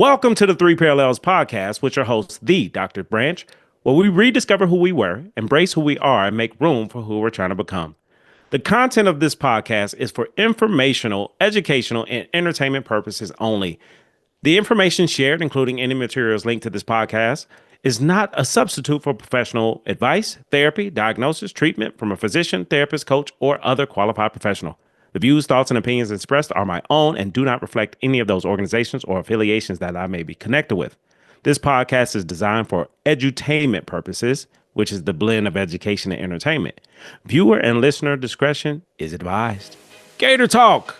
Welcome to the Three Parallels podcast with your host, the Dr. Branch, where we rediscover who we were, embrace who we are, and make room for who we're trying to become. The content of this podcast is for informational, educational, and entertainment purposes only. The information shared, including any materials linked to this podcast, is not a substitute for professional advice, therapy, diagnosis, treatment from a physician, therapist, coach, or other qualified professional. The views, thoughts, and opinions expressed are my own and do not reflect any of those organizations or affiliations that I may be connected with. This podcast is designed for edutainment purposes, which is the blend of education and entertainment. Viewer and listener discretion is advised. Gator Talk.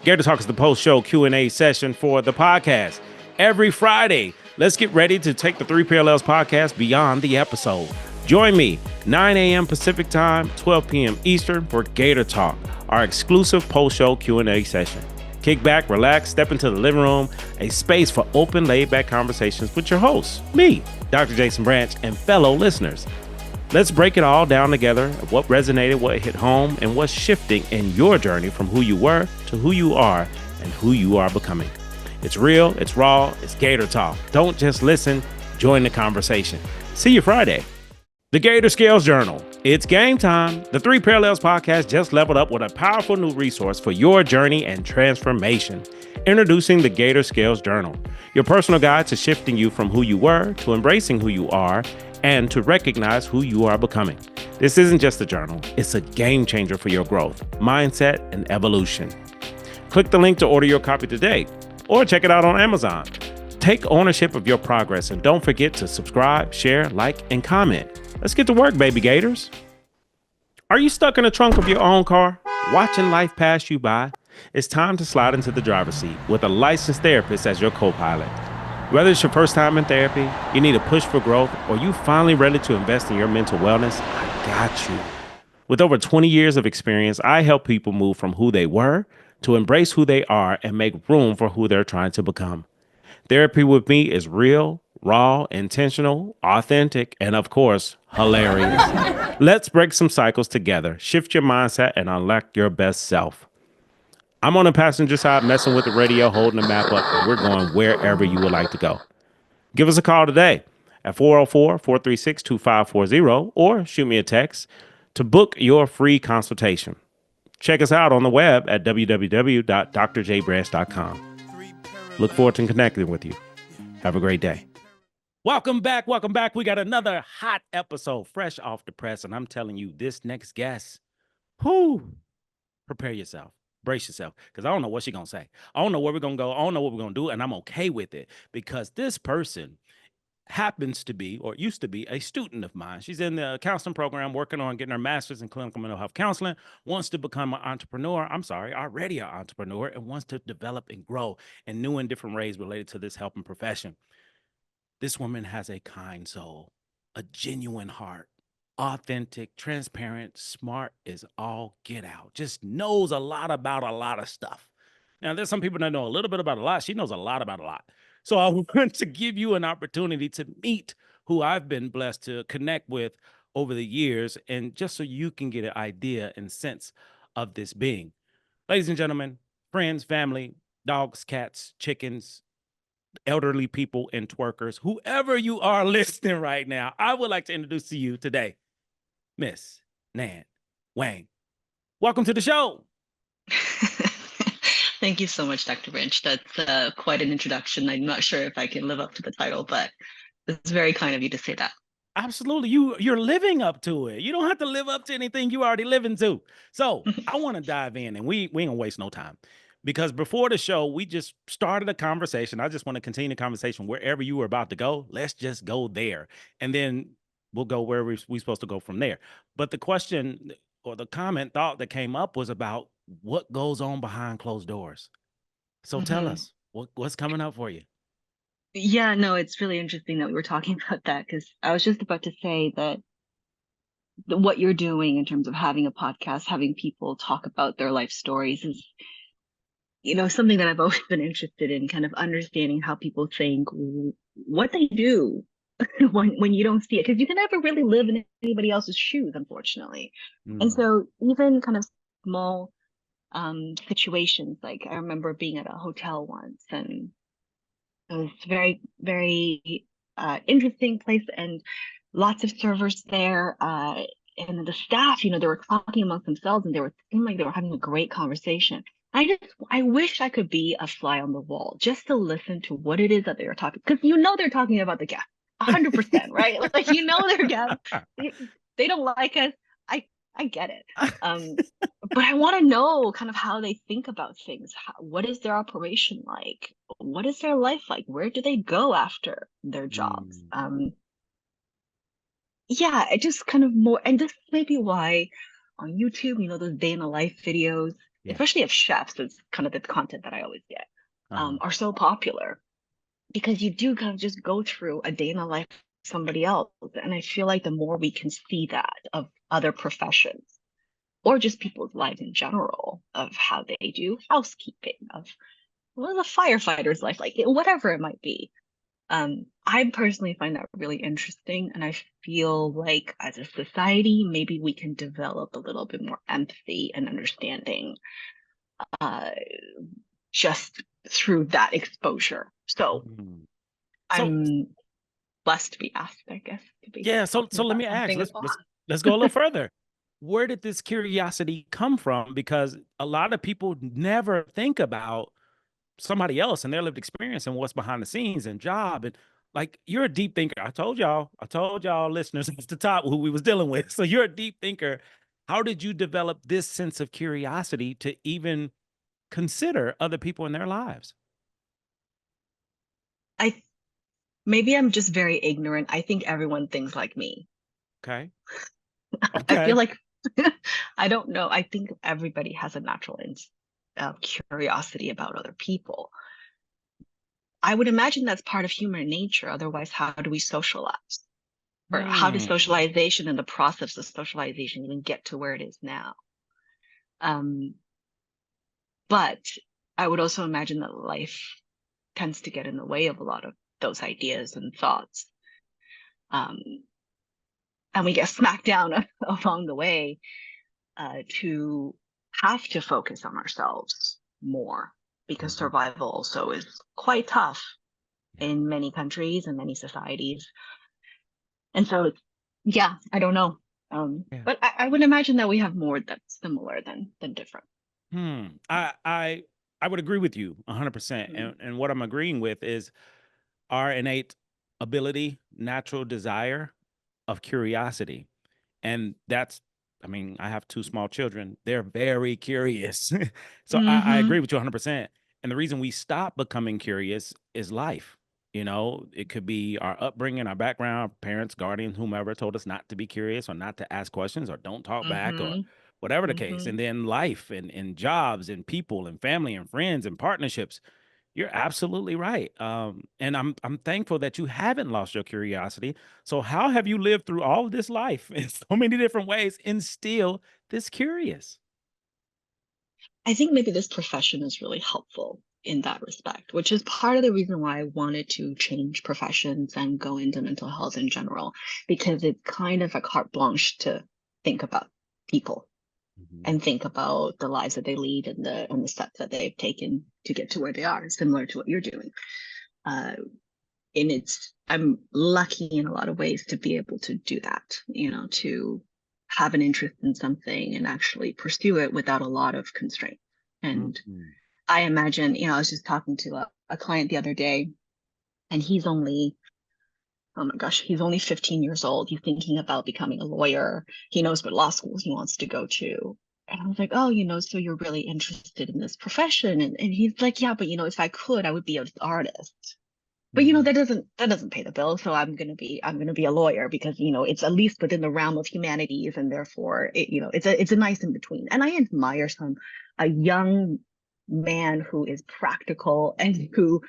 Gator Talk is the post-show Q&A session for the podcast. Every Friday, let's get ready to take the Three Parallels podcast beyond the episode. Join me, 9 a.m. Pacific Time, 12 p.m. Eastern for Gator Talk, our exclusive post-show Q&A session. Kick back, relax, step into the living room, a space for open, laid-back conversations with your hosts, me, Dr. Jason Branch, and fellow listeners. Let's break it all down together, what resonated, what hit home, and what's shifting in your journey from who you were to who you are and who you are becoming. It's real, it's raw, it's Gator Talk. Don't just listen, join the conversation. See you Friday. The Gator Scales Journal. It's game time. The Three Parallels podcast just leveled up with a powerful new resource for your journey and transformation. Introducing the Gator Scales Journal, your personal guide to shifting you from who you were to embracing who you are and to recognize who you are becoming. This isn't just a journal, it's a game changer for your growth, mindset, and evolution. Click the link to order your copy today or check it out on Amazon. Take ownership of your progress and don't forget to subscribe, share, like, and comment. Let's get to work, baby Gators. Are you stuck in the trunk of your own car, watching life pass you by? It's time to slide into the driver's seat with a licensed therapist as your co-pilot. Whether it's your first time in therapy, you need a push for growth, or you finally ready to invest in your mental wellness, I got you. With over 20 years of experience, I help people move from who they were to embrace who they are and make room for who they're trying to become. Therapy with me is real, raw, intentional, authentic, and of course, hilarious. Let's break some cycles together, shift your mindset, and unlock your best self. I'm on the passenger side messing with the radio, holding the map up, and we're going wherever you would like to go. Give us a call today at 404-436-2540 or shoot me a text to book your free consultation. Check us out on the web at www.drjbranch.com. Look forward to connecting with you. Have a great day. Welcome back. Welcome back. We got another hot episode fresh off the press. And I'm telling you, this next guest, prepare yourself. Brace yourself, because I don't know what she's going to say. I don't know where we're going to go. I don't know what we're going to do. And I'm okay with it because this person happens to be or used to be a student of mine. She's in the counseling program working on getting her master's in clinical mental health counseling, wants to become an entrepreneur. Already an entrepreneur, and wants to develop and grow in new and different ways related to this helping profession. This woman has a kind soul, a genuine heart, authentic, transparent, smart as all get out, just knows a lot about a lot of stuff. Now, there's some people that know a little bit about a lot. She knows a lot about a lot. So I want to give you an opportunity to meet who I've been blessed to connect with over the years, and just so you can get an idea and sense of this being. Ladies and gentlemen, friends, family, dogs, cats, chickens, elderly people, and twerkers, whoever you are listening right now, I would like to introduce to you today, Miss Nan Wang. Welcome to the show. Thank you so much, Dr. Branch. That's quite an introduction. I'm not sure if I can live up to the title, but it's very kind of you to say that. Absolutely. You're living up to it. You don't have to live up to anything you already living to. So I want to dive in, and we ain't gonna waste no time, because before the show, we just started a conversation. I just want to continue the conversation wherever you were about to go. Let's just go there, and then we'll go where we're supposed to go from there. But the question or the thought that came up was about what goes on behind closed doors. So tell us what's coming up for you. Yeah, no, it's really interesting that we were talking about that, because I was just about to say that what you're doing in terms of having a podcast, having people talk about their life stories is, something that I've always been interested in, kind of understanding how people think, what they do when you don't see it, because you can never really live in anybody else's shoes, unfortunately. And so even kind of small situations, like I remember being at a hotel once, and It was very, very interesting place and lots of servers there. And the staff, they were talking amongst themselves and seemed like they were having a great conversation. I wish I could be a fly on the wall just to listen to what it is that they were talking, because they're talking about the guest, 100%, right? Like they're guests. They don't like us. I I get it. Um, but I want to know kind of how they think about things. What is their operation like? What is their life like? Where do they go after their jobs? Mm, Yeah, it just kind of more, and this may be why on YouTube, those day in a life videos, yeah. especially of chefs, is kind of the content that I always get, Uh-huh. are so popular because you do kind of just go through a day in the life of somebody else. And I feel like the more we can see that of other professions or just people's lives in general, of how they do housekeeping, of what a firefighter's life like, whatever it might be. I personally find that really interesting, and I feel like as a society, maybe we can develop a little bit more empathy and understanding uh, just through that exposure. So Mm. So I'm blessed to be asked, I guess, to be yeah, talking so let about me ask, something as well. let's go a little further. Where did this curiosity come from? Because a lot of people never think about somebody else and their lived experience and what's behind the scenes and job. And like, you're a deep thinker. I told y'all listeners at the top who we was dealing with. So you're a deep thinker. How did you develop this sense of curiosity to even consider other people in their lives? I Maybe I'm just very ignorant. I think everyone thinks like me. Okay. I feel Okay. like I don't know. I think everybody has a natural curiosity about other people. I would imagine that's part of human nature. Otherwise, how do we socialize? Or how does Hmm. socialization and the process of socialization even get to where it is now? Um, but I would also imagine that life tends to get in the way of a lot of those ideas and thoughts. Um, and we get smacked down along the way to have to focus on ourselves more because Mhm. survival also is quite tough Yeah. in many countries and many societies. And so, yeah, I don't know. Yeah. But I would imagine that we have more that's similar than different. Hmm. I would agree with you 100%. Mm. And what I'm agreeing with is our innate ability, natural desire of curiosity. And that's, I mean, I have two small children. They're very curious. So I Mm-hmm. agree with you 100%. And the reason we stop becoming curious is life. You know, it could be our upbringing, our background, parents, guardians, whomever told us not to be curious or not to ask questions or don't talk back or Mm-hmm. whatever the case. Mm-hmm. And then life and jobs and people and family and friends and partnerships. You're absolutely right. And I'm thankful that you haven't lost your curiosity. So how have you lived through all of this life in so many different ways and still this curious? I think maybe this profession is really helpful in that respect, which is part of the reason why I wanted to change professions and go into mental health in general, because it's kind of a carte blanche to think about people Mhm. and think about the lives that they lead and the steps that they've taken to get to where they are, similar to what you're doing. Uh, and I'm lucky in a lot of ways to be able to do that, to have an interest in something and actually pursue it without a lot of constraint. And Mhm. I imagine, I was just talking to a client the other day, and oh my gosh, he's only 15 years old. He's thinking about becoming a lawyer. He knows what law school he wants to go to. And I was like, oh, so you're really interested in this profession. And he's like, yeah, but if I could, I would be an artist. But Mhm. that doesn't pay the bill. So I'm gonna be a lawyer because it's at least within the realm of humanities, and therefore it's a nice in between. And I admire a young man who is practical and who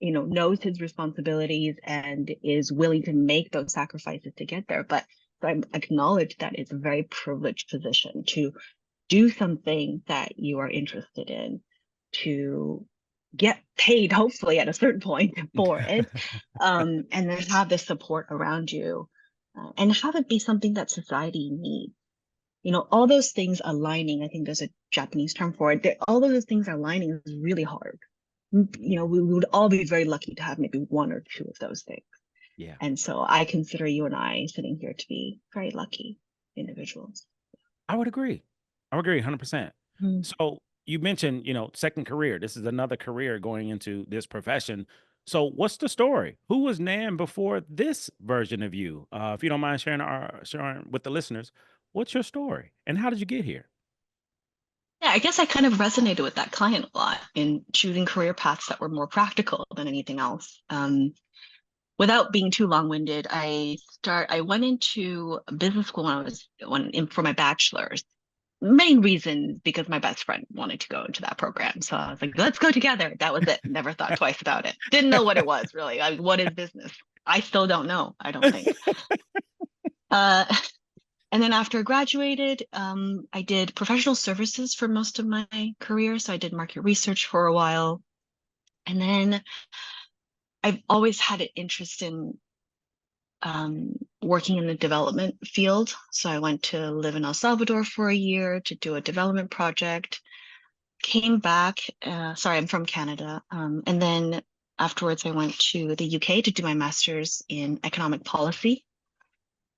knows his responsibilities and is willing to make those sacrifices to get there. But so I acknowledge that it's a very privileged position to do something that you are interested in, to get paid, hopefully at a certain point for it, and then have the support around you, and have it be something that society needs. All those things aligning, I think there's a Japanese term for it. All of those things aligning is really hard. we would all be very lucky to have maybe one or two of those things. Yeah, And so I consider you and I sitting here to be very lucky individuals. I would agree. I would agree 100%. Mm. So you mentioned, second career. This is another career going into this profession. So what's the story? Who was Nan before this version of you? If you don't mind sharing with the listeners, what's your story and how did you get here? Yeah, I guess I kind of resonated with that client a lot in choosing career paths that were more practical than anything else. Without being too long-winded, I went into business school for my bachelor's. Main reason because my best friend wanted to go into that program. So I was like, let's go together. That was it. Never thought twice about it. Didn't know what it was really. What is business? I still don't know, I don't think. Uh, and then after I graduated, I did professional services for most of my career. So I did market research for a while. And then I've always had an interest in working in the development field. So I went to live in El Salvador for a year to do a development project, came back. Sorry, I'm from Canada. And then afterwards, I went to the UK to do my master's in economic policy.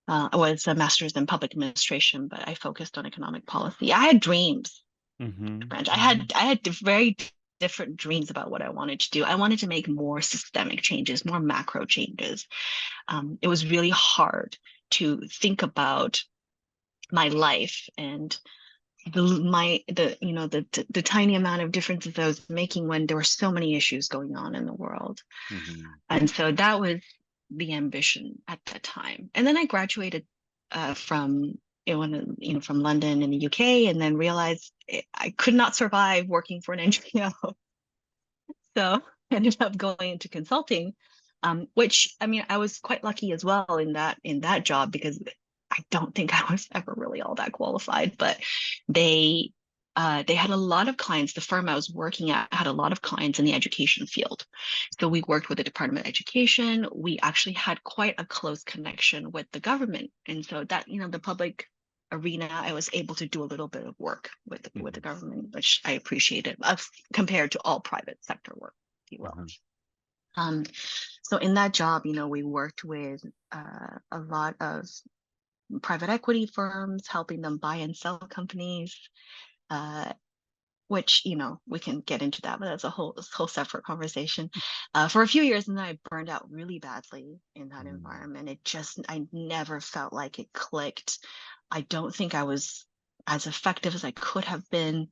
I was a master's in public administration, but I focused on economic policy. I had dreams, Hmm. Branch. I had very different dreams about what I wanted to do. I wanted to make more systemic changes, more macro changes. It was really hard to think about my life and the tiny amount of differences I was making when there were so many issues going on in the world. Hmm. And so that was the ambition at that time. And then I graduated from from London in the UK, and then realized I could not survive working for an NGO. So I ended up going into consulting, which I mean I was quite lucky as well in that job because I don't think I was ever really all that qualified, but they they had a lot of clients. The firm I was working at had a lot of clients in the education field. So we worked with the Department of Education. We actually had quite a close connection with the government. And so that, the public arena, I was able to do a little bit of work with the Hmm. government, which I appreciated compared to all private sector work, if you will. Hmm. Um, so in that job, we worked with a lot of private equity firms, helping them buy and sell companies, uh, which we can get into that, but that's a whole separate conversation. For a few years, and then I burned out really badly in that environment. I never felt like it clicked. I don't think I was as effective as I could have been.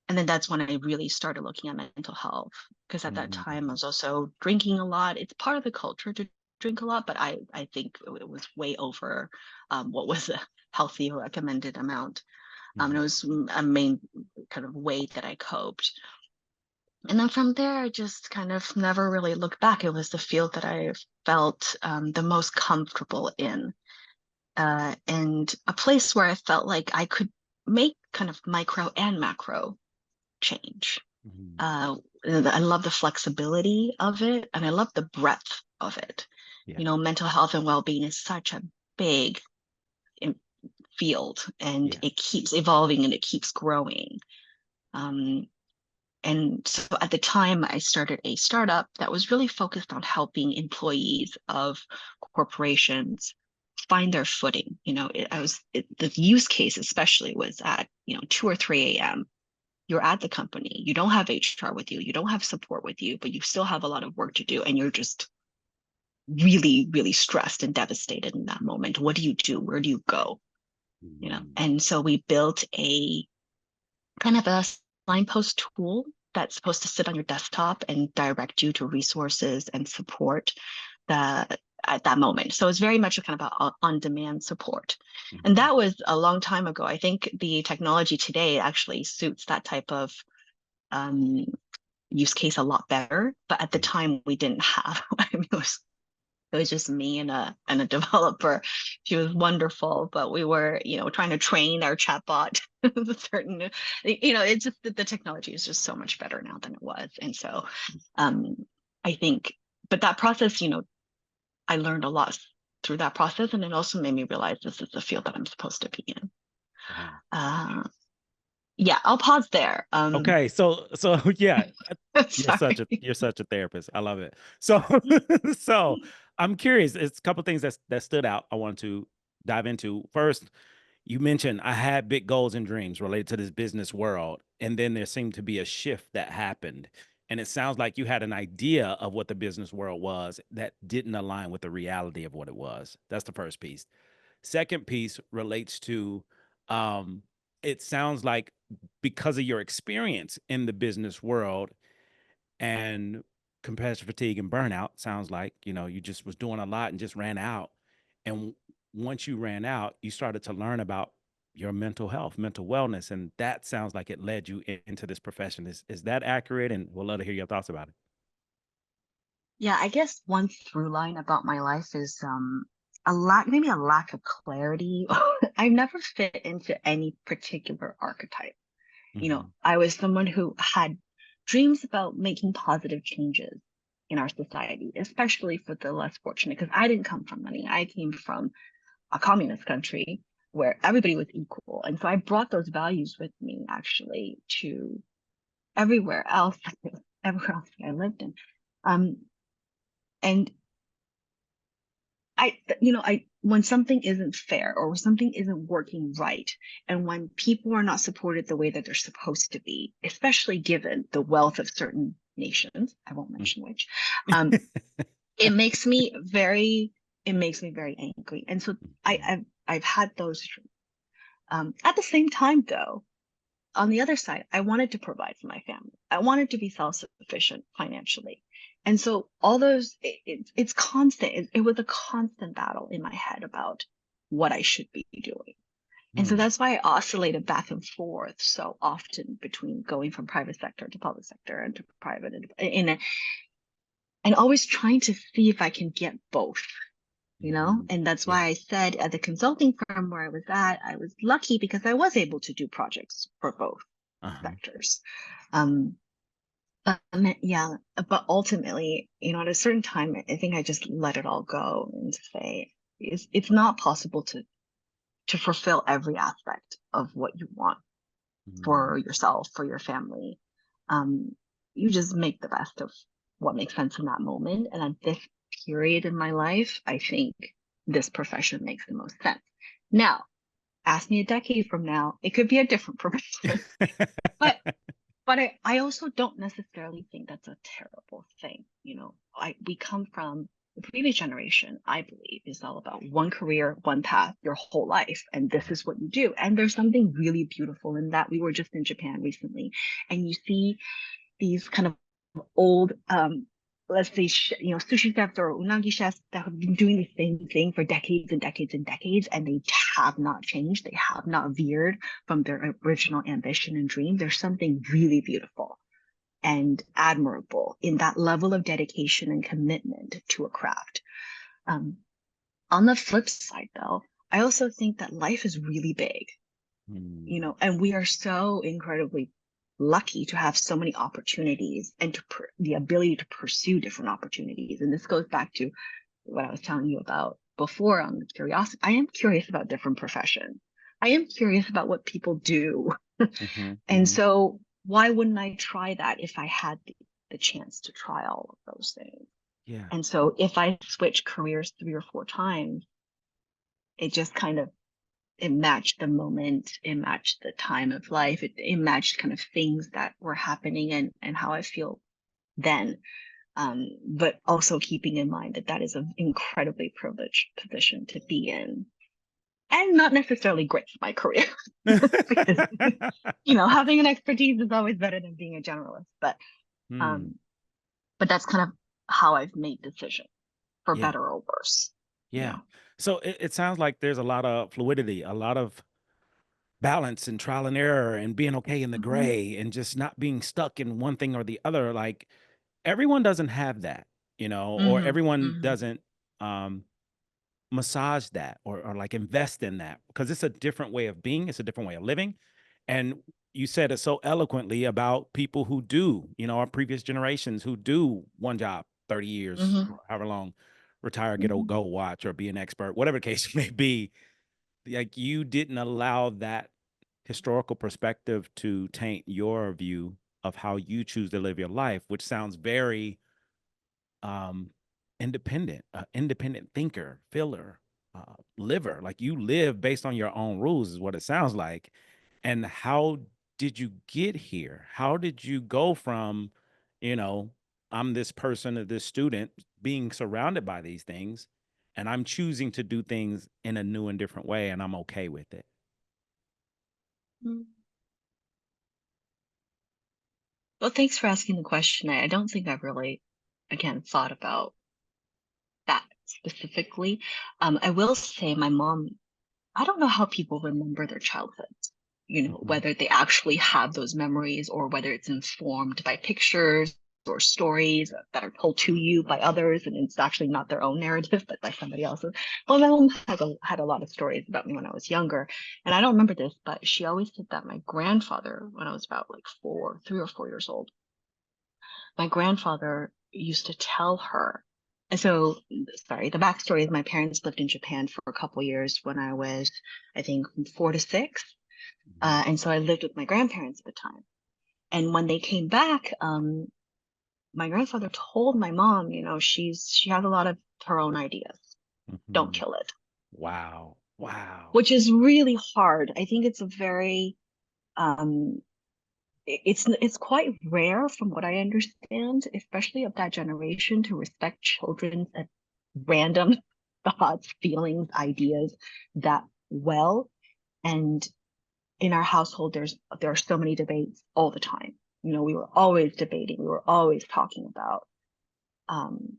And then that's when I really started looking at mental health because at that Hmm. time I was also drinking a lot. It's part of the culture to drink a lot, but I think it was way over what was a healthy recommended amount. And it Hmm. was a main kind of way that I coped. And then from there, I just kind of never really looked back. It was the field that I felt the most comfortable in, and a place where I felt like I could make kind of micro and macro change. Hmm. Uh, I love the flexibility of it, and I love the breadth of it. Yeah. Mental health and well-being is such a big field, and Yeah. it keeps evolving and it keeps growing. Um, and so at the time, I started a startup that was really focused on helping employees of corporations find their footing. The use case especially was at 2 or 3 a.m. You're at the company, you don't have HR with you don't have support with you, but you still have a lot of work to do, and you're just really, really stressed and devastated in that moment. What do you do? Where do you go? Hmm. And so we built a kind of a signpost tool that's supposed to sit on your desktop and direct you to resources and support that at that moment. So it's very much a kind of on-demand support. And Hmm. that was a long time ago. I think the technology today actually suits that type of um, use case a lot better. But at the Yeah. time, we didn't have. I mean, it was just me and a developer. She was wonderful, but we were trying to train our chatbot certain it's just that the technology is just so much better now than it was. And so um I think, but that process, I learned a lot through that process, and it also made me realize this is the field that I'm supposed to be in. Wow. uh Yeah, I'll pause there. Okay, so yeah, Sorry. you're such a therapist. I love it. So so I'm curious. It's a couple things that stood out. I want to dive into. First, you mentioned I had big goals and dreams related to this business world, and then there seemed to be a shift that happened. And it sounds like you had an idea of what the business world was that didn't align with the reality of what it was. That's the first piece. Second piece relates to um, it sounds like because of your experience in the business world and competitive fatigue and burnout, sounds like, you just was doing a lot and just ran out. And once you ran out, you started to learn about your mental health, mental wellness. And that sounds like it led you into this profession. Is that accurate? And we'll love to hear your thoughts about it. Yeah, I guess one through line about my life is maybe a lack of clarity. I've never fit into any particular archetype. Hmm. I was someone who had dreams about making positive changes in our society, especially for the less fortunate, because I didn't come from money. I came from a communist country where everybody was equal. And so I brought those values with me actually to everywhere else, everywhere else I lived in. Um, and when something isn't fair or something isn't working right, and when people are not supported the way that they're supposed to be, especially given the wealth of certain nations, I won't mention which, um, it makes me very, it makes me very angry. And so I've had those dreams. At the same time, though, on the other side, I wanted to provide for my family. I wanted to be self-sufficient financially. And so all those, it's constant. It was a constant battle in my head about what I should be doing. And so Hmm. that's why I oscillated back and forth so often between going from private sector to public sector and to private and always trying to see if I can get both, Hmm. and that's Yeah. why I said at the consulting firm where I was at, I was lucky because I was able to do projects for both Uh-huh. sectors. Um, yeah, but ultimately, at a certain time, I think I just let it all go and say it's not possible to fulfill every aspect of what you want Hmm. for yourself, for your family. Um, you just make the best of what makes sense in that moment. And at this period in my life, I think this profession makes the most sense. Now, ask me a decade from now, it could be a different profession. But I also don't necessarily think that's a terrible thing. We come from the previous generation, I believe, is all about one career, one path, your whole life, and this is what you do. And there's something really beautiful in that. We were just in Japan recently, and you see these kind of old, let's say, sushi chefs or unagi chefs that have been doing the same thing for decades and decades and decades, and they have not changed. They have not veered from their original ambition and dream. There's something really beautiful and admirable in that level of dedication and commitment to a craft. Um, on the flip side, though, I also think that life is really big, Hmm. and we are so incredibly lucky to have so many opportunities and the ability to pursue different opportunities. And this goes back to what I was telling you about before on the curiosity. I am curious about different professions. I am curious about what people do. Hmm. And Hmm. so why wouldn't I try that if I had the chance to try all of those things? Yeah. And so if I switch careers 3 or 4 times, it just kind of it matched the moment, it matched the time of life, it matched kind of things that were happening and how I feel then. But also keeping in mind that that is an incredibly privileged position to be in and not necessarily great for my career because having an expertise is always better than being a generalist. Hmm. Um, but that's kind of how I've made decisions for Yeah. better or worse. You Yeah. know. So it sounds like there's a lot of fluidity, a lot of balance and trial and error and being okay in the Mhm, gray and just not being stuck in one thing or the other. Like everyone doesn't have that, or mhm, everyone mhm, doesn't um massage that or like invest in that because it's a different way of being, it's a different way of living. And you said it so eloquently about people who do, our previous generations who do one job 30 years, mhm, or however long, retire, get a mhm. gold watch or be an expert, whatever the case may be. Like you didn't allow that historical perspective to taint your view of how you choose to live your life, which sounds very um, independent, independent thinker, feeler, liver. Like you live based on your own rules, is what it sounds like. And how did you get here? How did you go from, you know, I'm this person, this student, being surrounded by these things, and I'm choosing to do things in a new and different way, and I'm okay with it? Mm. Well, thanks for asking the question. I don't think I've really, again, thought about that specifically. I will say my mom, I don't know how people remember their childhoods, Mhm. whether they actually have those memories or whether it's informed by pictures or stories that are told to you by others, and it's actually not their own narrative, but by somebody else's. Well, my mom had a lot of stories about me when I was younger, and I don't remember this, but she always said that my grandfather, when I was about like 3 or 4 years old, my grandfather used to tell her. And so, sorry, the backstory is my parents lived in Japan for a couple years when I was, I think, 4 to 6. Mhm. And so I lived with my grandparents at the time. And when they came back, my grandfather told my mom, she has a lot of her own ideas. Don't Mhm. kill it, Wow. Wow. which is really hard. I think it's a very um, it's quite rare from what I understand, especially of that generation, to respect children's random thoughts, feelings, ideas that well. And in our household, there are so many debates all the time. We were always debating, we were always talking about um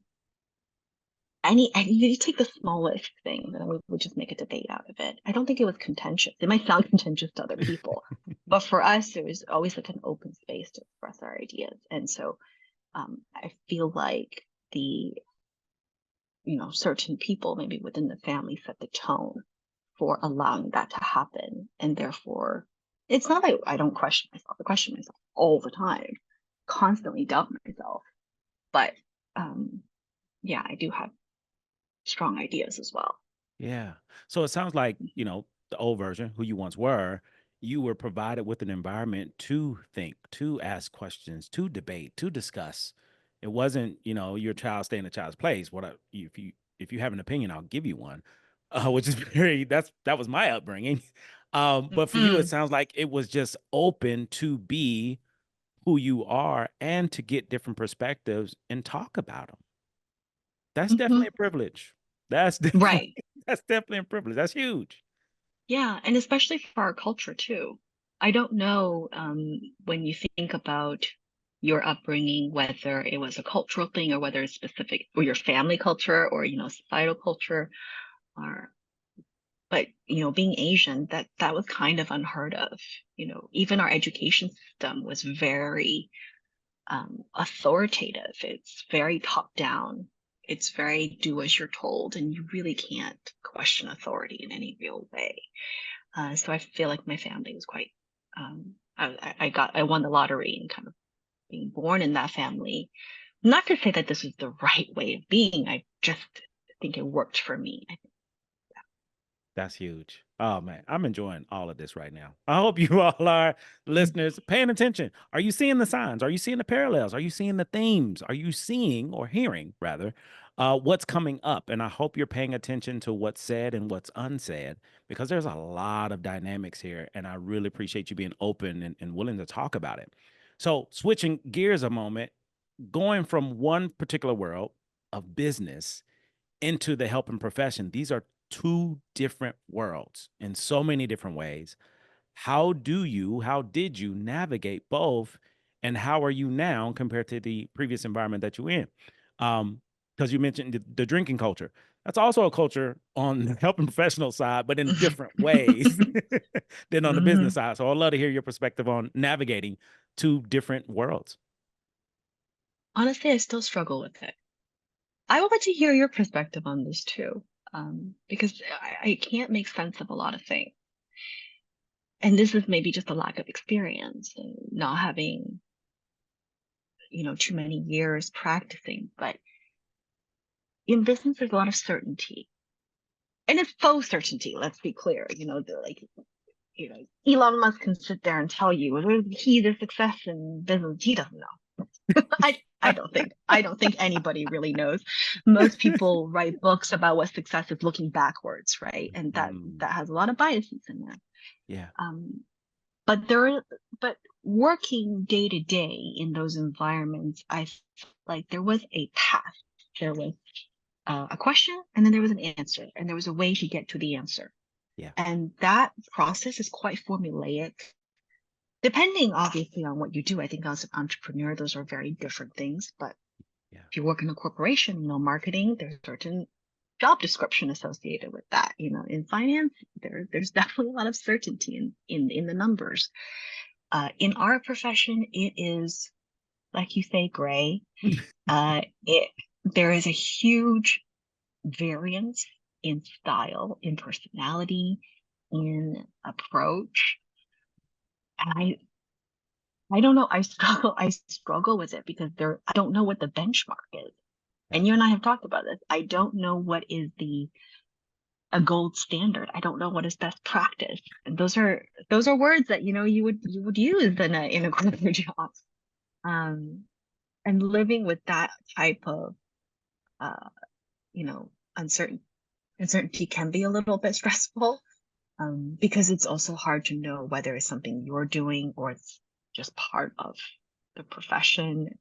and you take the smallest thing and we would just make a debate out of it. I don't think it was contentious. It might sound contentious to other people, but for us, it was always like an open space to express our ideas. And so I feel like the, certain people maybe within the family set the tone for allowing that to happen. And therefore, it's not like I don't question myself. I question myself all the time, constantly doubt myself. But um, yeah, I do have strong ideas as well. Yeah. So it sounds like, the old version, who you once were, you were provided with an environment to think, to ask questions, to debate, to discuss. It wasn't, your child stay in a child's place. If you have an opinion, I'll give you one. Which is that was my upbringing. But for you, it Mm-hmm. sounds like it was just open to be who you are and to get different perspectives and talk about them. That's Mm-hmm. definitely a privilege. That's definitely Right. that's definitely a privilege. That's huge. Yeah. And especially for our culture too. I don't know when you think about your upbringing, whether it was a cultural thing or whether it's specific or your family culture or, societal culture or but being Asian, that was kind of unheard of. Even our education system was very authoritative. It's very top down. It's very do as you're told, and you really can't question authority in any real way. So I feel like my family was quite. I won the lottery and kind of being born in that family. Not to say that this is the right way of being. I just think it worked for me. That's huge. Oh man, I'm enjoying all of this right now. I hope you all are listeners paying attention. Are you seeing the signs? Are you seeing the parallels? Are you seeing the themes? Are you seeing or hearing rather what's coming up? And I hope you're paying attention to what's said and what's unsaid because there's a lot of dynamics here. And I really appreciate you being open and willing to talk about it. So switching gears a moment, going from one particular world of business into the helping profession. These are two different worlds in so many different ways. How did you navigate both? And how are you now compared to the previous environment that you're in? Because you mentioned the drinking culture. That's also a culture on the helping professional side, but in different ways than on the Hmm. business side. So I'd love to hear your perspective on navigating two different worlds. Honestly, I still struggle with it. I would like to hear your perspective on this too, because I can't make sense of a lot of things. And this is maybe just a lack of experience and not having, too many years practicing. But in business, there's a lot of certainty. And it's faux certainty, let's be clear. Like Elon Musk can sit there and tell you the key to success in business. He doesn't know. I don't think anybody really knows. Most people write books about what success is looking backwards, right? And that has a lot of biases in there. Yeah. But but working day to day in those environments, I felt like there was a path. There was a question, and then there was an answer, and there was a way to get to the answer. Yeah. And that process is quite formulaic, depending obviously on what you do. I think as an entrepreneur, those are very different things. But Yeah. if you work in a corporation, marketing, there's certain job description associated with that. In finance, there's definitely a lot of certainty in the numbers. In our profession, it is, like you say, gray. There is a huge variance in style, in personality, in approach. And I don't know. I struggle with it because I don't know what the benchmark is. And you and I have talked about this. I don't know what is a gold standard. I don't know what is best practice. And those are words that you would use in a corporate job. And living with that type of uh, you know, uncertainty can be a little bit stressful, because it's also hard to know whether it's something you're doing or it's just part of the profession.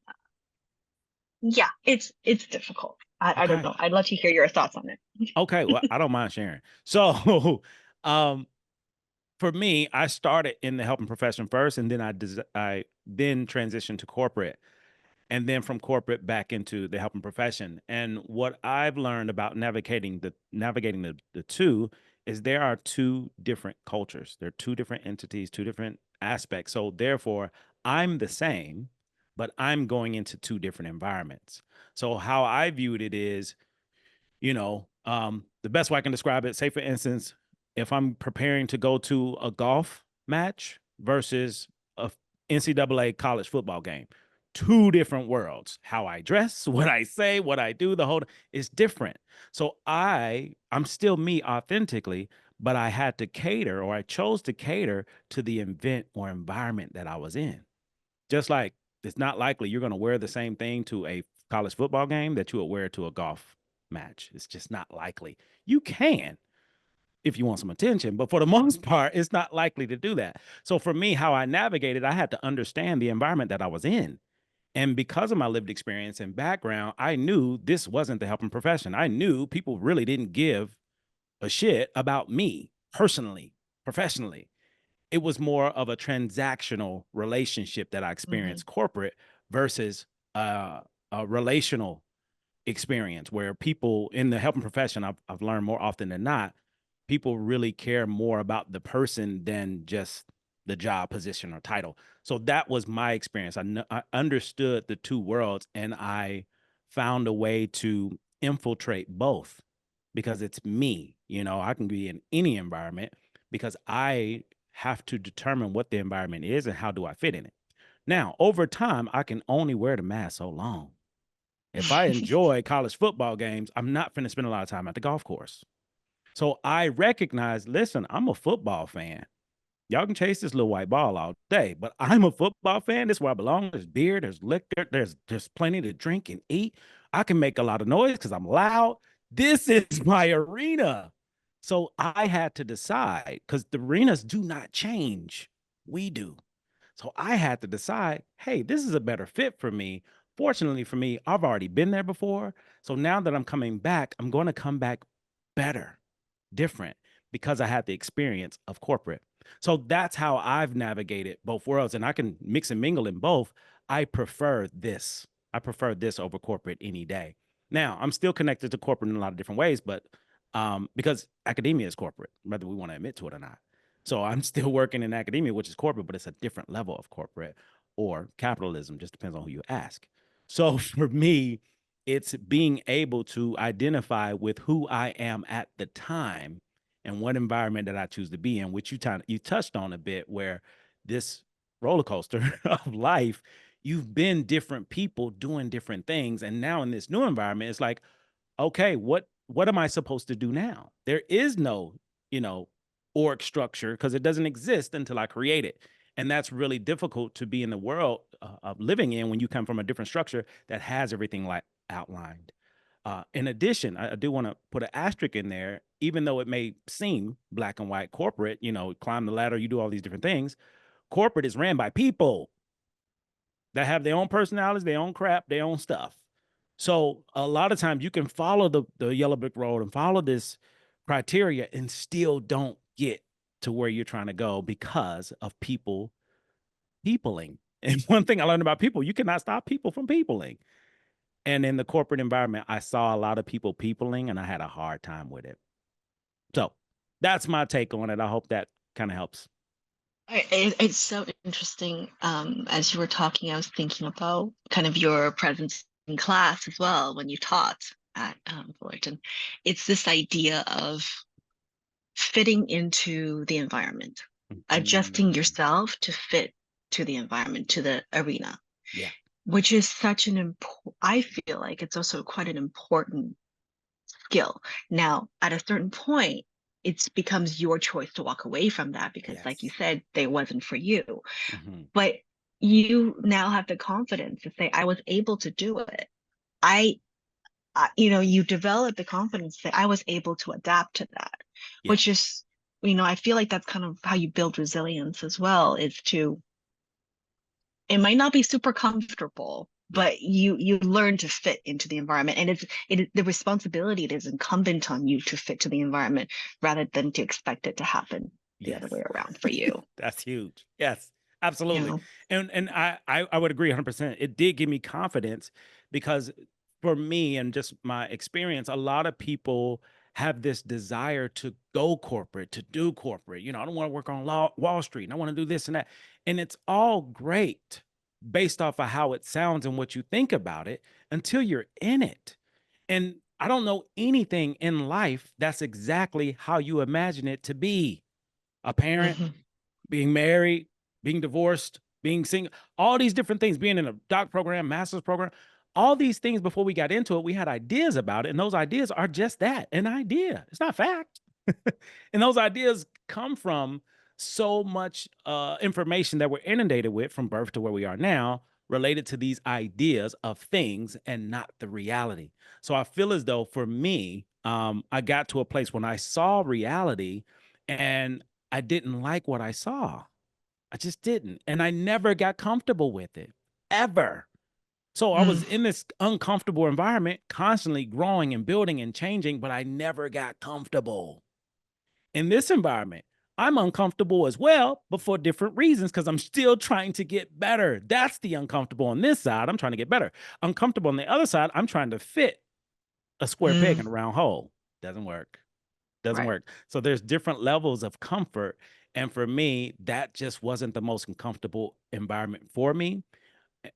Yeah, it's difficult. I don't Okay. know. I'd love to hear your thoughts on it. Okay. Well, I don't mind sharing. So, for me, I started in the helping profession first, and then I then transitioned to corporate, and then from corporate back into the helping profession. And what I've learned about navigating the two is there are two different cultures. There are two different entities, two different aspects. So therefore, I'm the same, but I'm going into two different environments. So how I viewed it is, the best way I can describe it, say for instance, if I'm preparing to go to a golf match versus a NCAA college football game, two different worlds. How I dress, what I say, what I do, the whole is different. So I'm still me authentically, but I had to cater, or I chose to cater to the event or environment that I was in. Just like it's not likely you're going to wear the same thing to a college football game that you would wear to a golf match. It's just not likely. You can if you want some attention, but for the most part, it's not likely to do that. So for me, how I navigated, I had to understand the environment that I was in. And because of my lived experience and background, I knew this wasn't the helping profession. I knew people really didn't give a shit about me personally, professionally. It was more of a transactional relationship that I Hmm. experienced corporate versus a relational experience where people in the helping profession, I've learned more often than not, people really care more about the person than just the job position or title. So that was my experience. I understood the two worlds, and I found a way to infiltrate both because it's me. I can be in any environment because I have to determine what the environment is and how do I fit in it. Now, over time, I can only wear the mask so long. If I enjoy college football games, I'm not going to spend a lot of time at the golf course. So I recognize, listen, I'm a football fan. Y'all can chase this little white ball all day, but I'm a football fan. This is where I belong. There's beer, there's liquor, there's plenty to drink and eat. I can make a lot of noise because I'm loud. This is my arena. So I had to decide because the arenas do not change. We do. So I had to decide, hey, this is a better fit for me. Fortunately for me, I've already been there before. So now that I'm coming back, I'm going to come back better, different, because I had the experience of corporate. So that's how I've navigated both worlds, and I can mix and mingle in both. I prefer this. I prefer this over corporate any day. Now, I'm still connected to corporate in a lot of different ways, but because academia is corporate, whether we want to admit to it or not. So I'm still working in academia, which is corporate, but it's a different level of corporate or capitalism, just depends on who you ask. So for me, it's being able to identify with who I am at the time and what environment that I choose to be in, which you touched on a bit, where this roller coaster of life, you've been different people doing different things, and now in this new environment, it's like, okay, what am I supposed to do now? There is no, you know, org structure because it doesn't exist until I create it. And that's really difficult to be in the world of living in when you come from a different structure that has everything like outlined. In addition, I do want to put an asterisk in there, even though it may seem black and white corporate, climb the ladder, you do all these different things. Corporate is ran by people that have their own personalities, their own crap, their own stuff. So a lot of times you can follow the yellow brick road and follow this criteria and still don't get to where you're trying to go because of peopling. And one thing I learned about people, you cannot stop people from peopling. And in the corporate environment, I saw a lot of people peopling and I had a hard time with it. So that's my take on it. I hope that kind of helps. It's so interesting. As you were talking, I was thinking about kind of your presence in class as well when you taught at Fullerton. It's this idea of fitting into the environment, adjusting yourself to fit to the environment, to the arena. Yeah. Which is such an important, I feel like it's also quite an important skill. Now, at a certain point, it becomes your choice to walk away from that because, Yes. like you said, they wasn't for you. Mm-hmm. But you now have the confidence to say, I was able to do it. You develop the confidence that I was able to adapt to that, Yeah. which is, I feel like that's kind of how you build resilience as well, is to, it might not be super comfortable, but you learn to fit into the environment, and it the responsibility, it is incumbent on you to fit to the environment rather than to expect it to happen the other Yes. way around for you. That's huge. Yes, absolutely. You And I would agree 100%. It did give me confidence because for me and just my experience, a lot of people have this desire to go corporate, to do corporate. I don't want to work on Wall Street and I want to do this and that. And it's all great based off of how it sounds and what you think about it until you're in it. And I don't know anything in life that's exactly how you imagine it to be. A parent, Mhm. being married, being divorced, being single, all these different things, being in a doc program, master's program, all these things before we got into it, we had ideas about it. And those ideas are just that, an idea. It's not fact. And those ideas come from so much information that we're inundated with from birth to where we are now related to these ideas of things and not the reality. So I feel as though for me, I got to a place when I saw reality and I didn't like what I saw. I just didn't. And I never got comfortable with it, ever. So I was Mm. in this uncomfortable environment, constantly growing and building and changing, but I never got comfortable. In this environment, I'm uncomfortable as well, but for different reasons because I'm still trying to get better. That's the uncomfortable on this side. I'm trying to get better. Uncomfortable on the other side, I'm trying to fit a square peg Mm. in a round hole. Doesn't work. Doesn't Right. work. So there's different levels of comfort. And for me, that just wasn't the most comfortable environment for me.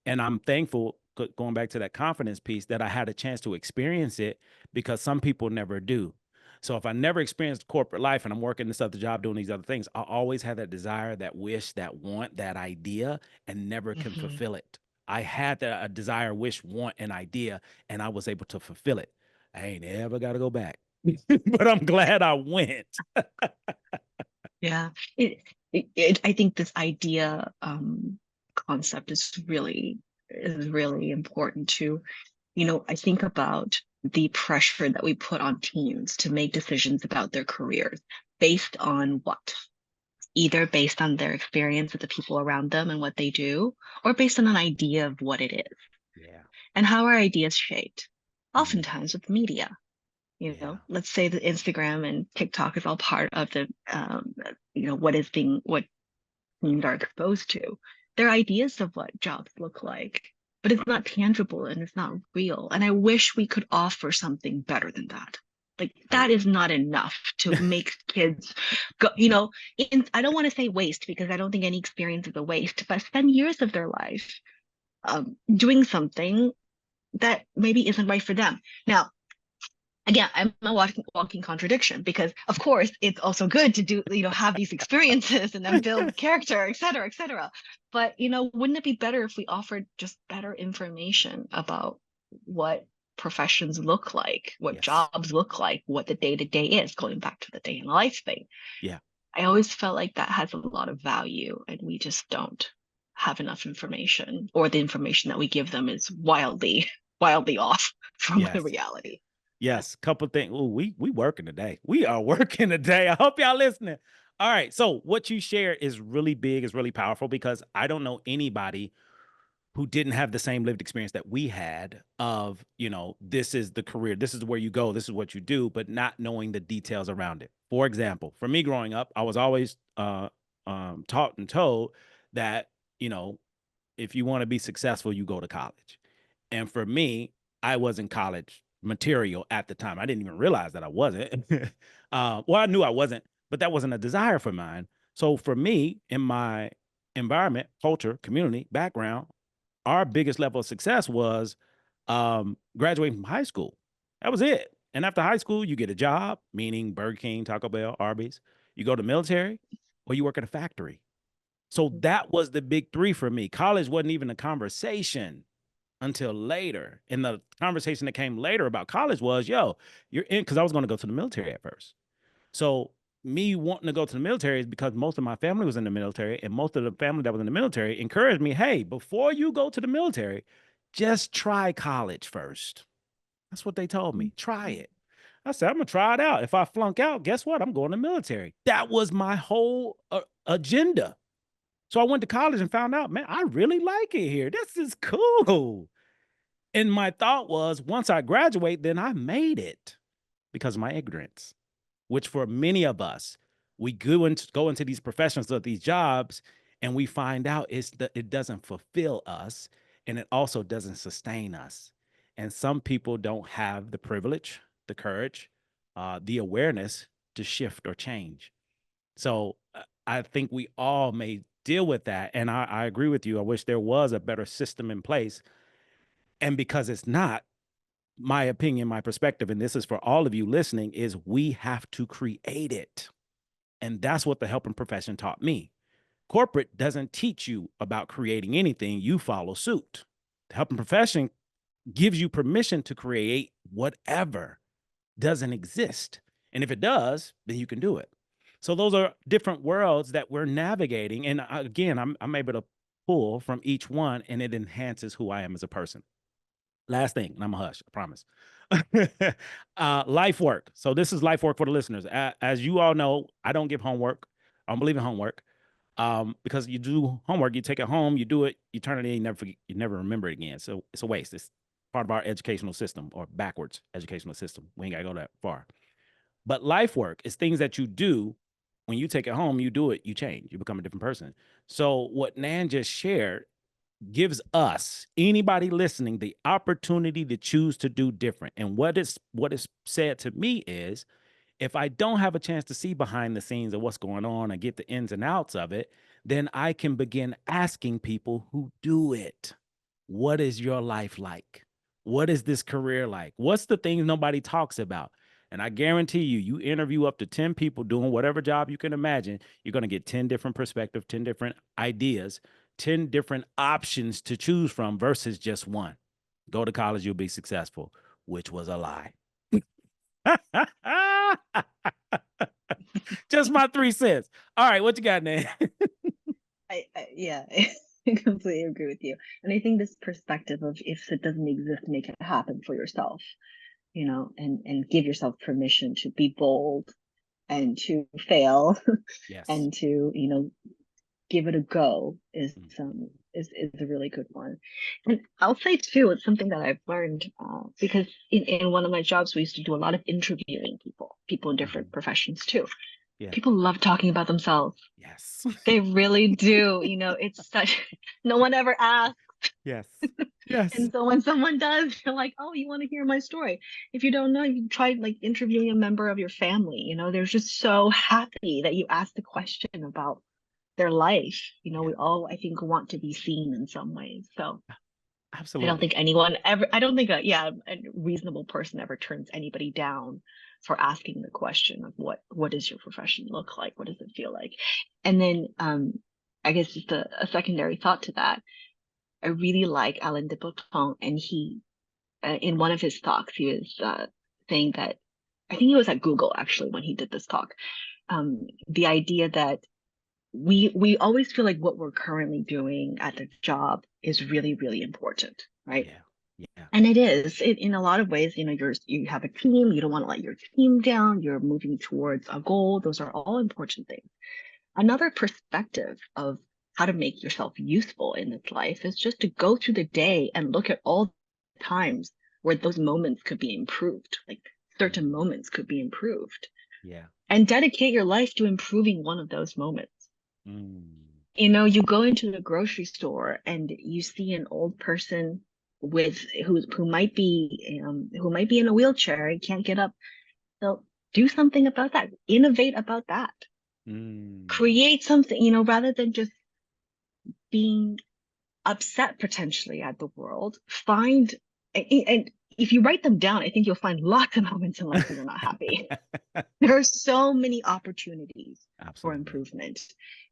And I'm thankful, going back to that confidence piece, that I had a chance to experience it because some people never do. So if I never experienced corporate life and I'm working this other job, doing these other things, I always had that desire, that wish, that want, that idea, and never can Mhm. fulfill it. I had that a desire, wish, want, and idea, and I was able to fulfill it. I ain't ever got to go back, but I'm glad I went. Yeah. I think this idea concept is really important to, I think about the pressure that we put on teens to make decisions about their careers based on what? Either based on their experience with the people around them and what they do, or based on an idea of what it is. Yeah. And how are ideas shaped? Mm, Oftentimes with media. yeah. Let's say that Instagram and TikTok is all part of the, what teens are exposed to. Their ideas of what jobs look like, but it's not tangible and it's not real. And I wish we could offer something better than that. Like I, that is not enough to make kids go, I don't want to say waste because I don't think any experience is a waste, but spend years of their life doing something that maybe isn't right for them. Now, again, I'm a walking contradiction because, of course, it's also good to do, have these experiences and then build character, et cetera, et cetera. But, wouldn't it be better if we offered just better information about what professions look like, what yes. jobs look like, what the day to day is, going back to the day in life thing? Yeah. I always felt like that has a lot of value, and we just don't have enough information, or the information that we give them is wildly off from the Yes. reality. Yeah. Yes. Couple things. Ooh, we working today. We are working today. I hope y'all listening. All right. So what you share is really big, is really powerful, because I don't know anybody who didn't have the same lived experience that we had of, this is the career, this is where you go, this is what you do, but not knowing the details around it. For example, for me growing up, I was always taught and told that, you know, if you want to be successful, you go to college. And for me, I wasn't college material at the time. I didn't even realize that I wasn't. Well, I knew I wasn't, but that wasn't a desire for mine. So for me, in my environment, culture, community, background, our biggest level of success was graduating from high school. That was it. And after high school, you get a job, meaning Burger King, Taco Bell, Arby's. You go to military, or you work at a factory. So that was the big three for me. College wasn't even a conversation until later. And the conversation that came later about college was, yo, you're in, because I was going to go to the military at first. So me wanting to go to the military is because most of my family was in the military, and most of the family that was in the military encouraged me, hey, before you go to the military, just try college first. That's what they told me. Try it. I said, I'm going to try it out. If I flunk out, guess what? I'm going to the military. That was my whole agenda. So I went to college and found out, man, I really like it here. This is cool. And my thought was, once I graduate, then I made it because of my ignorance, which for many of us, we go into these professions of these jobs, and we find out it doesn't fulfill us, and it also doesn't sustain us. And some people don't have the privilege, the courage, the awareness to shift or change. So I think we all may deal with that. And I agree with you. I wish there was a better system in place. And because it's not, my opinion, my perspective, and this is for all of you listening, is we have to create it. And that's what the helping profession taught me. Corporate doesn't teach you about creating anything, you follow suit. The helping profession gives you permission to create whatever doesn't exist. And if it does, then you can do it. So those are different worlds that we're navigating. And again, I'm able to pull from each one, and it enhances who I am as a person. Last thing, and I'm a hush, I promise. Life work. So this is life work for the listeners. As you all know, I don't give homework. I don't believe in homework. Because you do homework, you take it home, you do it, you turn it in, you never remember it again. So it's a waste. It's part of our educational system, or backwards educational system. We ain't gotta go that far. But life work is things that you do. When you take it home, you do it, you change, you become a different person. So what Nan just shared gives us, anybody listening, the opportunity to choose to do different. And what is said to me is, if I don't have a chance to see behind the scenes of what's going on and get the ins and outs of it, then I can begin asking people who do it, what is your life like? What is this career like? What's the things nobody talks about? And I guarantee you, you interview up to 10 people doing whatever job you can imagine, you're going to get 10 different perspectives, 10 different ideas, 10 different options to choose from versus just one. Go to college, you'll be successful, which was a lie. Just my 3 cents. All right, what you got, Nan? Yeah, I completely agree with you. And I think this perspective of, if it doesn't exist, make it happen for yourself, and give yourself permission to be bold and to fail Yes. and to, give it a go is Mhm. a really good one. And I'll say too, it's something that I've learned, because in one of my jobs, we used to do a lot of interviewing people in different Mhm. professions too. Yeah. People love talking about themselves. Yes. They really do. It's such, no one ever asks. Yes. Yes. And so when someone does, you're like, oh, you want to hear my story? If you don't know, you try like interviewing a member of your family. They're just so happy that you asked the question about their life. Yeah. We all, I think, want to be seen in some ways. So Absolutely. I don't think a reasonable person ever turns anybody down for asking the question of what does your profession look like? What does it feel like? And then, I guess just a secondary thought to that, I really like Alain de Botton, and he, in one of his talks, he was saying that, I think he was at Google actually when he did this talk, the idea that we always feel like what we're currently doing at the job is really, really important, right? Yeah. Yeah. And it is in a lot of ways. You have a team. You don't want to let your team down. You're moving towards a goal. Those are all important things. Another perspective of how to make yourself useful in this life is just to go through the day and look at all the times where those moments could be improved, like certain Mm. moments could be improved, Yeah. and dedicate your life to improving one of those moments. Mm. You go into the grocery store and you see an old person with who might be in a wheelchair and can't get up. So do something about that. Innovate about that. Mm. Create something, rather than just being upset potentially at the world. And if you write them down, I think you'll find lots of moments in life where you're not happy. There are so many opportunities for Absolutely. improvement,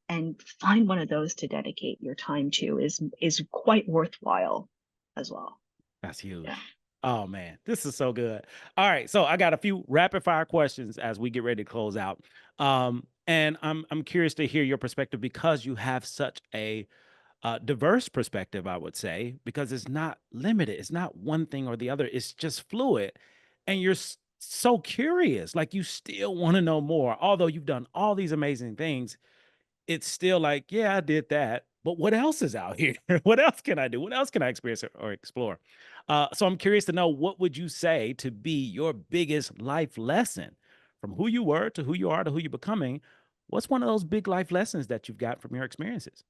and find one of those to dedicate your time to is quite worthwhile as well. That's Yeah. huge. Oh man, this is so good. All right, so I got a few rapid fire questions as we get ready to close out. And I'm curious to hear your perspective because you have such a diverse perspective, I would say, because it's not limited. It's not one thing or the other. It's just fluid, and you're so curious. Like you still want to know more, although you've done all these amazing things. It's still like, yeah, I did that, but what else is out here? What else can I do? What else can I experience or explore? So I'm curious to know, what would you say to be your biggest life lesson from who you were to who you are to who you're becoming? What's one of those big life lessons that you've got from your experiences?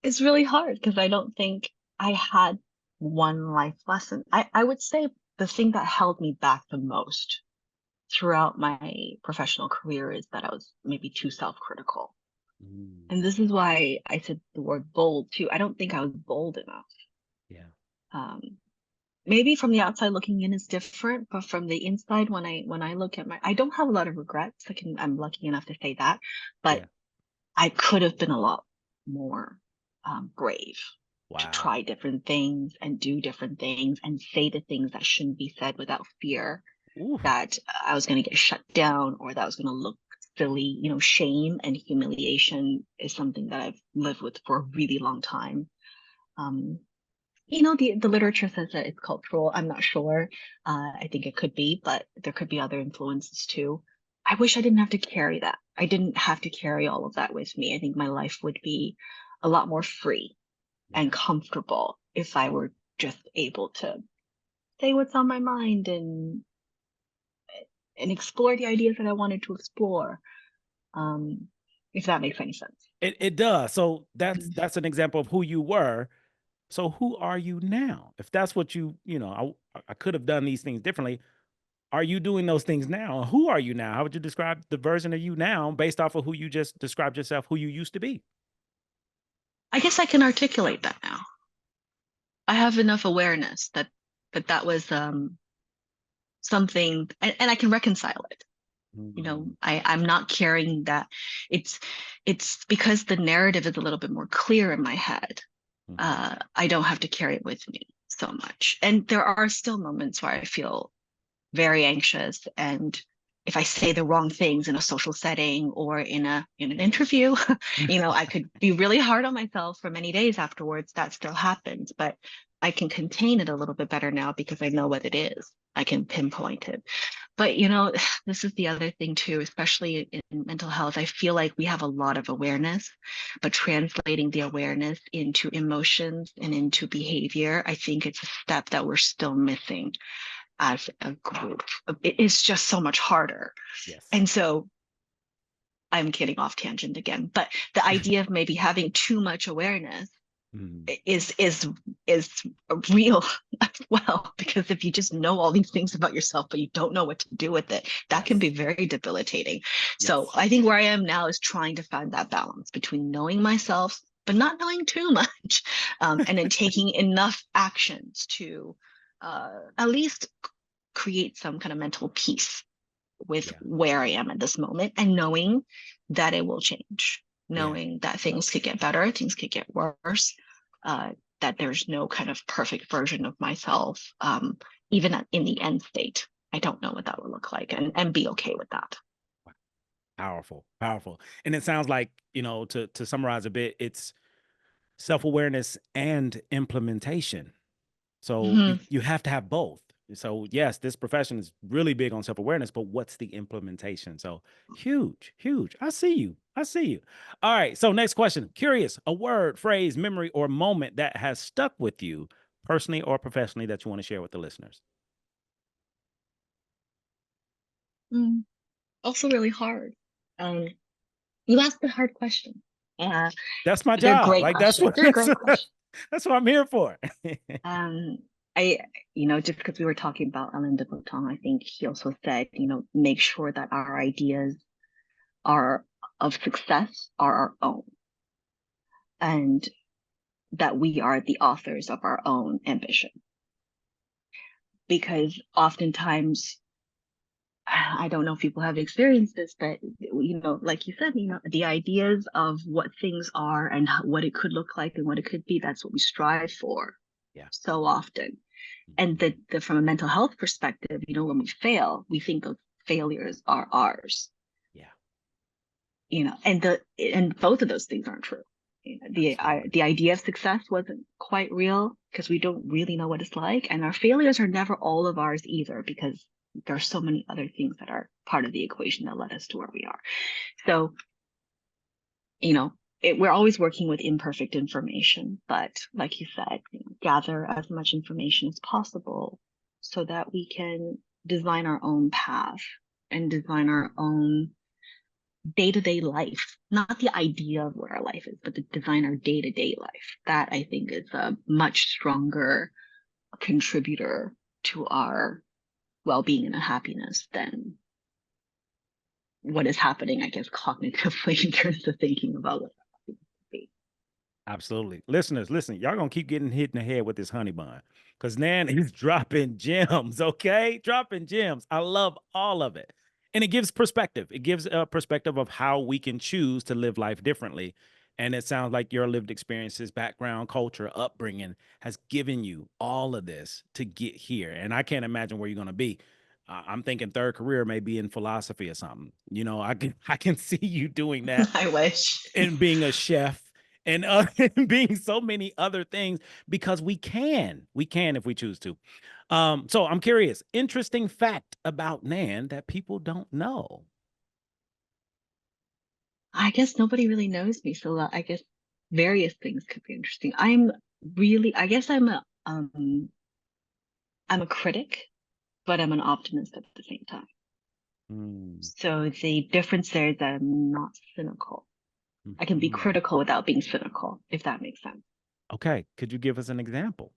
It's really hard because I don't think I had one life lesson. I would say the thing that held me back the most throughout my professional career is that I was maybe too self-critical. Mm, And this is why I said the word bold too. I don't think I was bold enough. yeah, Um, Maybe from the outside looking in is different, but from the inside, when I look at I don't have a lot of regrets. I'm lucky enough to say that, but yeah. I could have been a lot more brave to Wow. try different things and do different things and say the things that shouldn't be said without fear Ooh, that I was going to get shut down or that I was going to look silly. Shame and humiliation is something that I've lived with for a really long time. Um, the literature says that it's cultural. I'm not sure. I think it could be, but there could be other influences too. I wish I didn't have to carry that. I didn't have to carry all of that with me. I think my life would be a lot more free and yeah. comfortable if I were just able to say what's on my mind and explore the ideas that I wanted to explore. Um, if that makes any sense. It does. So that's an example of who you were. So who are you now? If that's what I could have done these things differently. Are you doing those things now? Who are you now? How would you describe the version of you now based off of who you just described yourself, who you used to be? I guess I can articulate that now. I have enough awareness that was something, and I can reconcile it. Mm, I'm not carrying that. It's it's because the narrative is a little bit more clear in my head. mhm. I don't have to carry it with me so much. And there are still moments where I feel very anxious, and if I say the wrong things in a social setting or in an interview, I could be really hard on myself for many days afterwards. That still happens, but I can contain it a little bit better now because I know what it is. I can pinpoint it. But this is the other thing too, especially in mental health. I feel like we have a lot of awareness, but translating the awareness into emotions and into behavior, I think it's a step that we're still missing as a group. It is just so much harder. Yes. And so I'm getting off tangent again, but the idea of maybe having too much awareness Mm, is real as well, because if you just know all these things about yourself but you don't know what to do with it, that can be yes. very debilitating. So Yes. I think where I am now is trying to find that balance between knowing myself but not knowing too much, and then taking enough actions to at least create some kind of mental peace with Yeah. where I am at this moment, and knowing that it will change, Yeah. knowing that things could get better, things could get worse, that there's no kind of perfect version of myself, even in the end state. I don't know what that would look like, and be okay with that. Powerful, powerful. And it sounds like, to summarize a bit, it's self-awareness and implementation. So Hmm. you have to have both. So yes, this profession is really big on self-awareness, but what's the implementation? So huge, huge. I see you. I see you. All right. So next question. Curious, a word, phrase, memory, or moment that has stuck with you personally or professionally that you want to share with the listeners. Mm. Also really hard. Um, you asked a hard question. Yeah, That's my but they're job. great Like that's questions. what They're great questions. that's what I'm here for. Um, I, just because we were talking about Alain de Botton, I think he also said, make sure that our ideas are of success are our own, and that we are the authors of our own ambition. Because oftentimes, I don't know if people have experienced this, but like you said, the ideas of what things are and what it could look like and what it could be, that's what we strive for Yeah. so often. And from a mental health perspective, when we fail, we think those failures are ours. Yeah. And both of those things aren't true. Absolutely. The idea of success wasn't quite real because we don't really know what it's like, and our failures are never all of ours either, because there are so many other things that are part of the equation that led us to where we are. So, we're always working with imperfect information, but like you said, gather as much information as possible so that we can design our own path and design our own day-to-day life, not the idea of what our life is, but to design our day-to-day life. That, I think, is a much stronger contributor to our well-being and happiness than what is happening, I guess, cognitively in terms of thinking about what our life would be. Absolutely. Listeners, listen, y'all gonna keep getting hit in the head with this honey bun because Nan is dropping gems, okay? Dropping gems. I love all of it. And it gives perspective. It gives a perspective of how we can choose to live life differently. And it sounds like your lived experiences, background, culture, upbringing has given you all of this to get here. And I can't imagine where you're going to be. I'm thinking third career may be in philosophy or something. I can see you doing that I wish. and being a chef and being so many other things because we can if we choose to. So I'm curious, interesting fact about Nan that people don't know. I guess nobody really knows me, so I guess various things could be interesting. I guess I'm a critic, but I'm an optimist at the same time. Mm, So the difference there is that I'm not cynical. I can be mhm. critical without being cynical, if that makes sense. Okay, could you give us an example?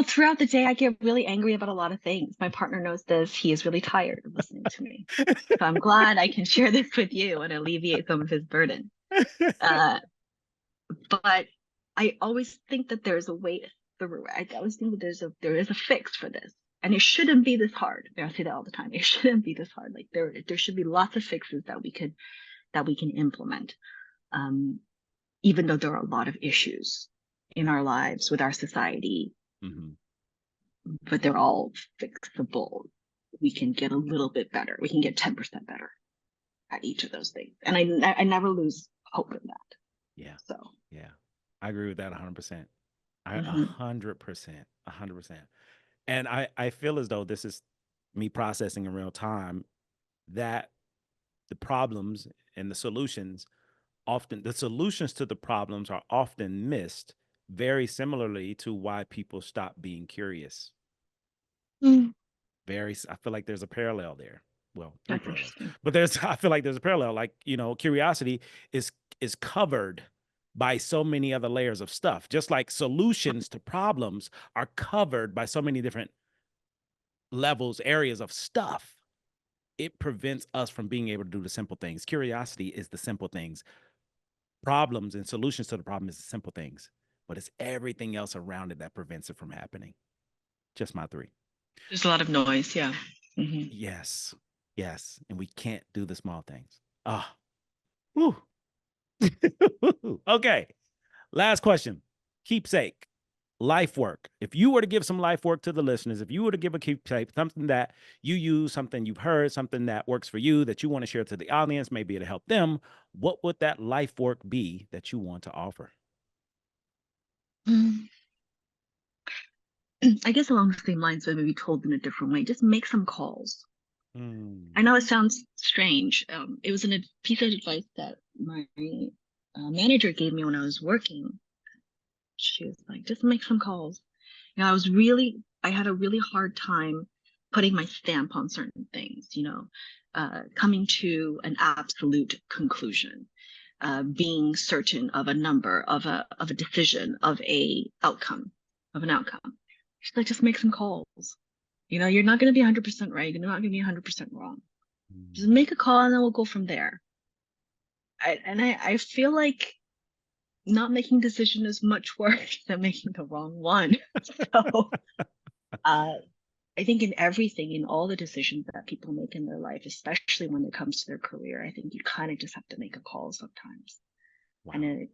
Throughout the day, I get really angry about a lot of things. My partner knows this. He is really tired of listening to me. So I'm glad I can share this with you and alleviate some of his burden. Uh, but I always think that there's a way through. I always think that there is a fix for this, and it shouldn't be this hard. I say that all the time. It shouldn't be this hard. Like there should be lots of fixes that we can implement. Um, Even though there are a lot of issues in our lives with our society, Mhm. but they're all fixable. We can get a little bit better. We can get 10% better at each of those things. And I never lose hope in that. Yeah, So, yeah, I agree with that 100%. I mhm. 100%, 100%. And I feel as though this is me processing in real time that the problems and the solutions to the problems are often missed, very similarly to why people stop being curious. Mm, I feel like there's a parallel there. Well, three that's parallels, interesting. but I feel like there's a parallel. Like, curiosity is covered by so many other layers of stuff, just like solutions to problems are covered by so many different levels, areas of stuff. It prevents us from being able to do the simple things. Curiosity is the simple things. Problems and solutions to the problem is the simple things, but it's everything else around it that prevents it from happening. Just my three. There's a lot of noise. Yeah. Hmm. Yes. Yes. And we can't do the small things. Ah. Oh. Whew. Okay. Last question. Keepsake. life work. If you were to give some life work to the listeners, if you were to give a keepsake, something that you use, something you've heard, something that works for you, that you want to share to the audience, maybe to help them, what would that life work be that you want to offer? I guess along the same lines, but maybe told in a different way. Just make some calls. Mm. I know it sounds strange. It was a piece of advice that my manager gave me when I was working. She was like, just make some calls. You know, I had a really hard time putting my stamp on certain things, coming to an absolute conclusion, being certain of a number, of a decision, of an outcome. She's like, just make some calls. You know, you're not going to be 100% right. You're not going to be 100% wrong. Just make a call and then we'll go from there. I feel like not making decision is much worse than making the wrong one. So I think in everything, in all the decisions that people make in their life, especially when it comes to their career, I think you kind of just have to make a call sometimes. Wow. And it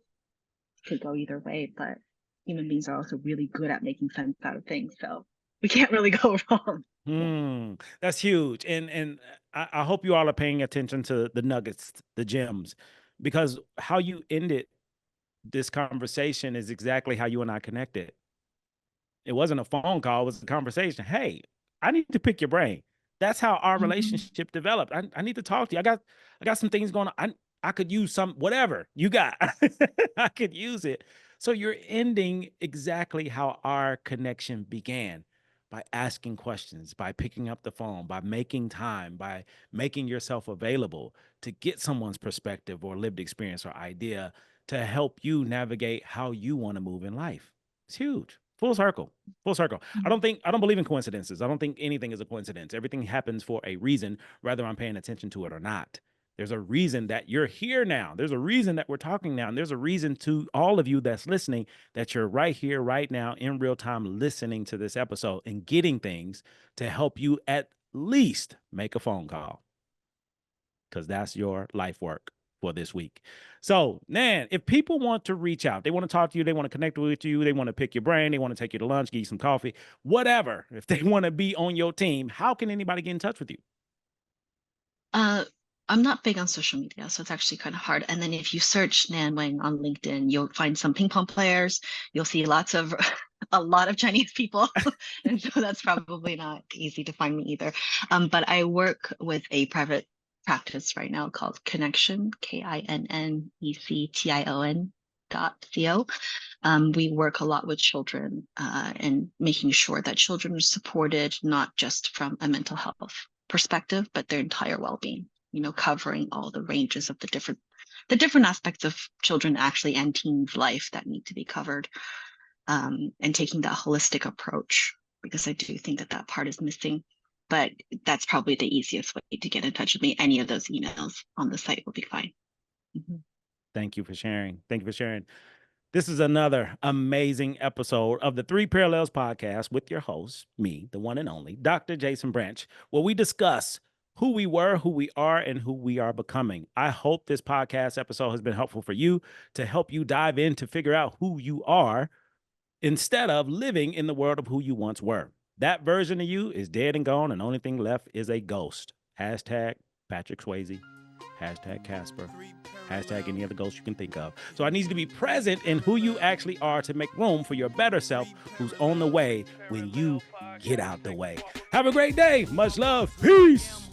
could go either way, but human beings are also really good at making sense out of things. So we can't really go wrong. That's huge. And I hope you all are paying attention to the nuggets, the gems, because how you ended this conversation is exactly how you and I connected. It wasn't a phone call, it was a conversation. Hey, I need to pick your brain. That's how our relationship developed. I need to talk to you. I got some things going on. I could use some whatever you got. I could use it. So you're ending exactly how our connection began, by asking questions, by picking up the phone, by making time, by making yourself available to get someone's perspective or lived experience or idea to help you navigate how you want to move in life. It's huge. Full circle. Full circle. I don't believe in coincidences. I don't think anything is a coincidence. Everything happens for a reason, whether I'm paying attention to it or not. There's a reason that you're here now. There's a reason that we're talking now. And there's a reason to all of you that's listening that you're right here, right now, in real time, listening to this episode and getting things to help you at least make a phone call, because that's your life work for this week. So, Nan, if people want to reach out, they want to talk to you, they want to connect with you, they want to pick your brain, they want to take you to lunch, give you some coffee, whatever, if they want to be on your team, how can anybody get in touch with you? I'm not big on social media, so it's actually kind of hard. And then if you search Nan Wang on LinkedIn, you'll find some ping pong players. You'll see a lot of Chinese people. And so that's probably not easy to find me either. But I work with a private practice right now called Connection, KINNECTION.co. We work a lot with children and making sure that children are supported, not just from a mental health perspective, but their entire well-being, covering all the ranges of the different aspects of children actually and teens life that need to be covered, and taking that holistic approach, because I do think that part is missing. But that's probably the easiest way to get in touch with me. Any of those emails on the site will be fine. Thank you for sharing. Thank you for sharing. This is another amazing episode of the Three Parallels podcast with your host, me, the one and only Dr. Jason Branch, where we discuss who we were, who we are, and who we are becoming. I hope this podcast episode has been helpful for you, to help you dive in to figure out who you are instead of living in the world of who you once were. That version of you is dead and gone, and the only thing left is a ghost. Hashtag Patrick Swayze. Hashtag Casper. Hashtag any other ghost you can think of. So I need you to be present in who you actually are to make room for your better self who's on the way when you get out the way. Have a great day. Much love. Peace.